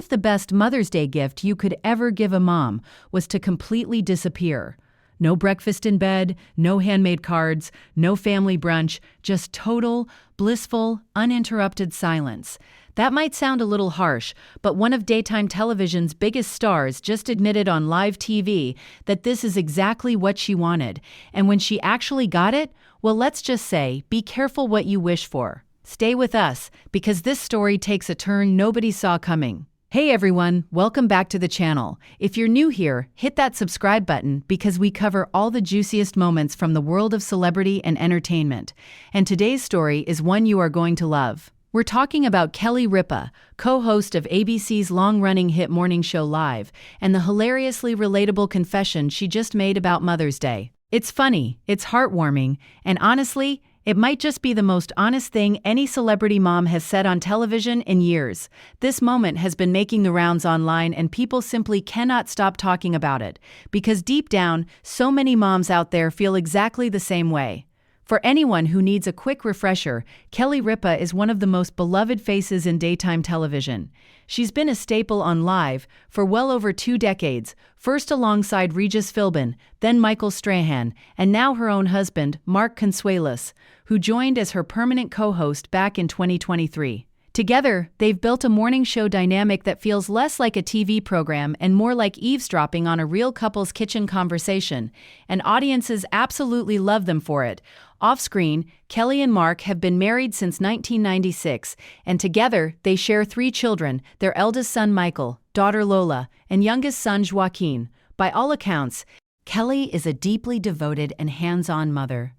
if the best Mother's Day gift you could ever give a mom was to completely disappear? No breakfast in bed, no handmade cards, no family brunch, just total, blissful, uninterrupted silence. That might sound a little harsh, but one of daytime television's biggest stars just admitted on live TV that this is exactly what she wanted. And when she actually got it, well, let's just say, be careful what you wish for. Stay with us, because this story takes a turn nobody saw coming. Hey everyone, welcome back to the channel. If you're new here, hit that subscribe button because we cover all the juiciest moments from the world of celebrity and entertainment. And today's story is one you are going to love. We're talking about Kelly Ripa, co-host of ABC's long-running hit morning show Live, and the hilariously relatable confession she just made about Mother's Day. It's funny, it's heartwarming, and honestly, it might just be the most honest thing any celebrity mom has said on television in years. This moment has been making the rounds online, and people simply cannot stop talking about it, because deep down, so many moms out there feel exactly the same way. For anyone who needs a quick refresher, Kelly Ripa is one of the most beloved faces in daytime television. She's been a staple on Live for well over 2 decades, first alongside Regis Philbin, then Michael Strahan, and now her own husband, Mark Consuelos, who joined as her permanent co-host back in 2023. Together, they've built a morning show dynamic that feels less like a TV program and more like eavesdropping on a real couple's kitchen conversation, and audiences absolutely love them for it. Off-screen, Kelly and Mark have been married since 1996, and together they share 3 children, their eldest son Michael, daughter Lola, and youngest son Joaquin. By all accounts, Kelly is a deeply devoted and hands-on mother.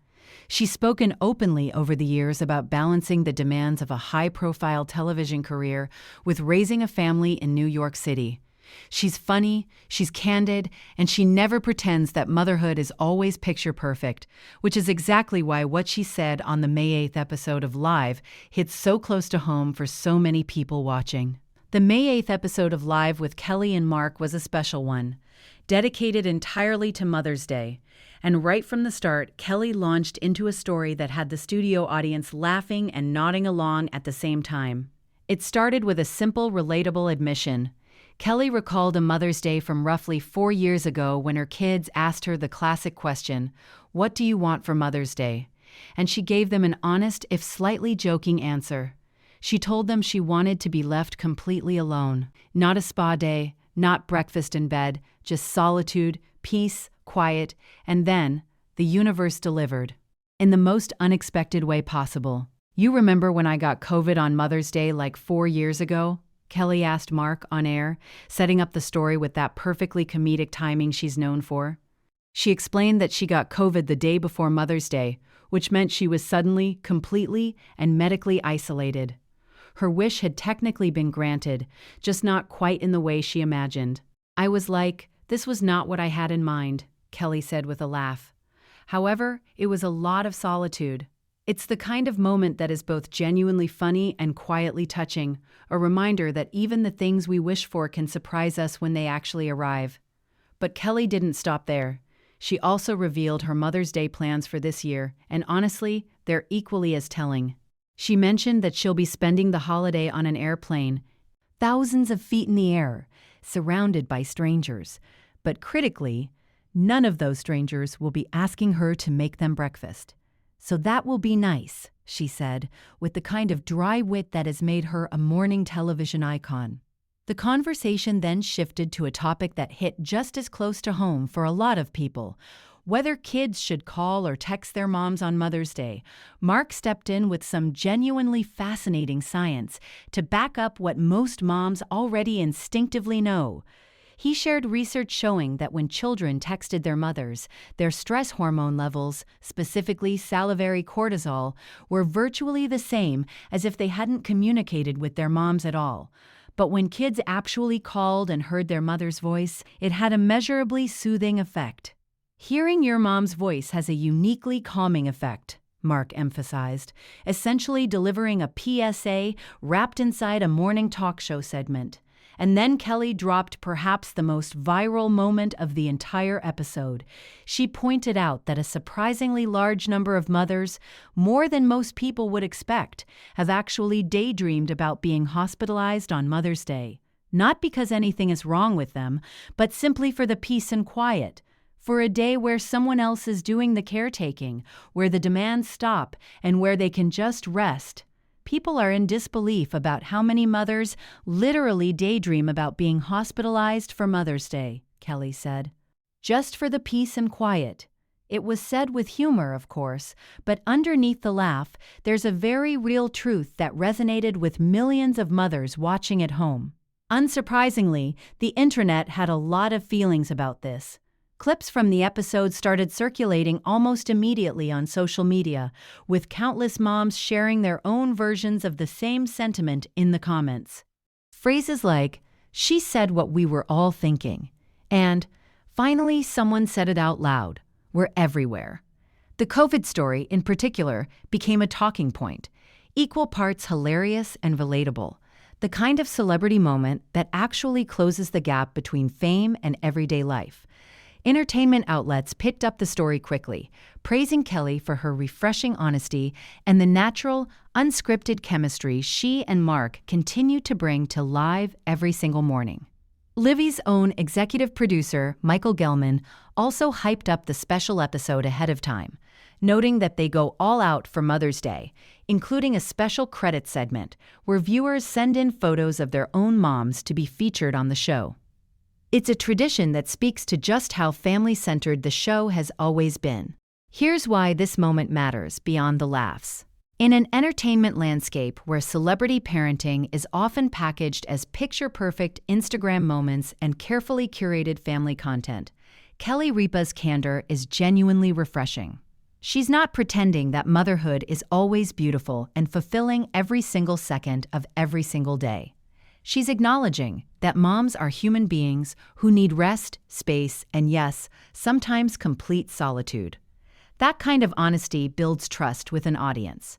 She's spoken openly over the years about balancing the demands of a high-profile television career with raising a family in New York City. She's funny, she's candid, and she never pretends that motherhood is always picture-perfect, which is exactly why what she said on the May 8th episode of Live hits so close to home for so many people watching. The May 8th episode of Live with Kelly and Mark was a special one, dedicated entirely to Mother's Day. And right from the start, Kelly launched into a story that had the studio audience laughing and nodding along at the same time. It started with a simple, relatable admission. Kelly recalled a Mother's Day from roughly 4 years ago when her kids asked her the classic question, "What do you want for Mother's Day?" And she gave them an honest, if slightly joking answer. She told them she wanted to be left completely alone. Not a spa day, not breakfast in bed, just solitude, peace, quiet, and then, the universe delivered. In the most unexpected way possible. "You remember when I got COVID on Mother's Day like 4 years ago?" Kelly asked Mark on air, setting up the story with that perfectly comedic timing she's known for. She explained that she got COVID the day before Mother's Day, which meant she was suddenly, completely, and medically isolated. Her wish had technically been granted, just not quite in the way she imagined. "I was like, this was not what I had in mind," Kelly said with a laugh. However, it was a lot of solitude. It's the kind of moment that is both genuinely funny and quietly touching, a reminder that even the things we wish for can surprise us when they actually arrive. But Kelly didn't stop there. She also revealed her Mother's Day plans for this year, and honestly, they're equally as telling. She mentioned that she'll be spending the holiday on an airplane, thousands of feet in the air, surrounded by strangers. But critically, none of those strangers will be asking her to make them breakfast. "So that will be nice," she said, with the kind of dry wit that has made her a morning television icon. The conversation then shifted to a topic that hit just as close to home for a lot of people: whether kids should call or text their moms on Mother's Day. Mark stepped in with some genuinely fascinating science to back up what most moms already instinctively know. He shared research showing that when children texted their mothers, their stress hormone levels, specifically salivary cortisol, were virtually the same as if they hadn't communicated with their moms at all. But when kids actually called and heard their mother's voice, it had a measurably soothing effect. "Hearing your mom's voice has a uniquely calming effect," Mark emphasized, essentially delivering a PSA wrapped inside a morning talk show segment. And then Kelly dropped perhaps the most viral moment of the entire episode. She pointed out that a surprisingly large number of mothers, more than most people would expect, have actually daydreamed about being hospitalized on Mother's Day. not because anything is wrong with them, but simply for the peace and quiet, for a day where someone else is doing the caretaking, where the demands stop, and where they can just rest. People are in disbelief about how many mothers literally daydream about being hospitalized for Mother's Day, Kelly said. Just for the peace and quiet. It was said with humor, of course, but underneath the laugh, there's a very real truth that resonated with millions of mothers watching at home. Unsurprisingly, the internet had a lot of feelings about this. Clips from the episode started circulating almost immediately on social media, with countless moms sharing their own versions of the same sentiment in the comments. Phrases like, "She said what we were all thinking," and "Finally someone said it out loud," were everywhere. The COVID story, in particular, became a talking point, equal parts hilarious and relatable, the kind of celebrity moment that actually closes the gap between fame and everyday life. Entertainment outlets picked up the story quickly, praising Kelly for her refreshing honesty and the natural, unscripted chemistry she and Mark continue to bring to live every single morning. Livy's own executive producer, Michael Gelman, also hyped up the special episode ahead of time, noting that they go all out for Mother's Day, including a special credits segment where viewers send in photos of their own moms to be featured on the show. It's a tradition that speaks to just how family-centered the show has always been. Here's why this moment matters beyond the laughs. In an entertainment landscape where celebrity parenting is often packaged as picture-perfect Instagram moments and carefully curated family content, Kelly Ripa's candor is genuinely refreshing. She's not pretending that motherhood is always beautiful and fulfilling every single second of every single day. She's acknowledging that moms are human beings who need rest, space, and yes, sometimes complete solitude. That kind of honesty builds trust with an audience.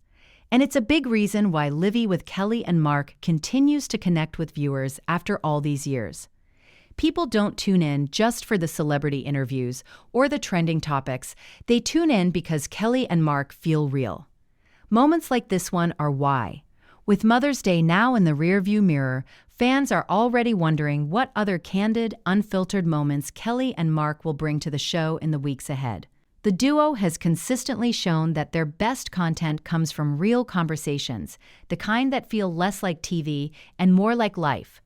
And it's a big reason why Livy with Kelly and Mark continues to connect with viewers after all these years. People don't tune in just for the celebrity interviews or the trending topics. They tune in because Kelly and Mark feel real. Moments like this one are why. With Mother's Day now in the rearview mirror, fans are already wondering what other candid, unfiltered moments Kelly and Mark will bring to the show in the weeks ahead. The duo has consistently shown that their best content comes from real conversations, the kind that feel less like TV and more like life.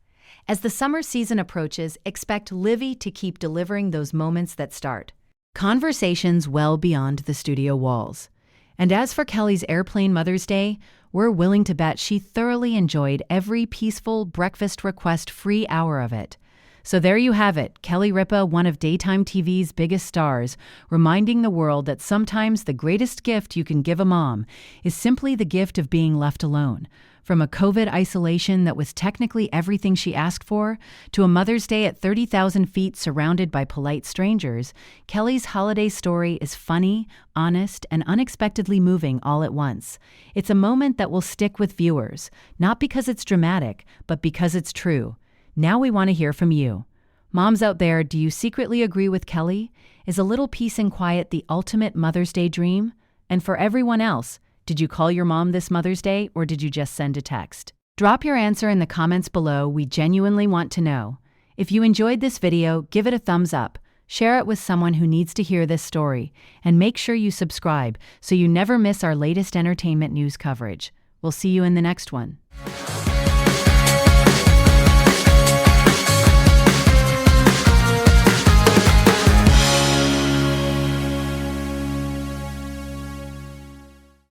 As the summer season approaches, expect Livy to keep delivering those moments that start conversations well beyond the studio walls. And as for Kelly's airplane Mother's Day, we're willing to bet she thoroughly enjoyed every peaceful breakfast request-free hour of it. So there you have it, Kelly Ripa, one of daytime TV's biggest stars, reminding the world that sometimes the greatest gift you can give a mom is simply the gift of being left alone. From a COVID isolation that was technically everything she asked for, to a Mother's Day at 30,000 feet surrounded by polite strangers, Kelly's holiday story is funny, honest, and unexpectedly moving all at once. It's a moment that will stick with viewers, not because it's dramatic, but because it's true. Now we want to hear from you. Moms out there, do you secretly agree with Kelly? Is a little peace and quiet the ultimate Mother's Day dream? And for everyone else, did you call your mom this Mother's Day or did you just send a text? Drop your answer in the comments below. We genuinely want to know. If you enjoyed this video, give it a thumbs up, share it with someone who needs to hear this story, and make sure you subscribe so you never miss our latest entertainment news coverage. We'll see you in the next one.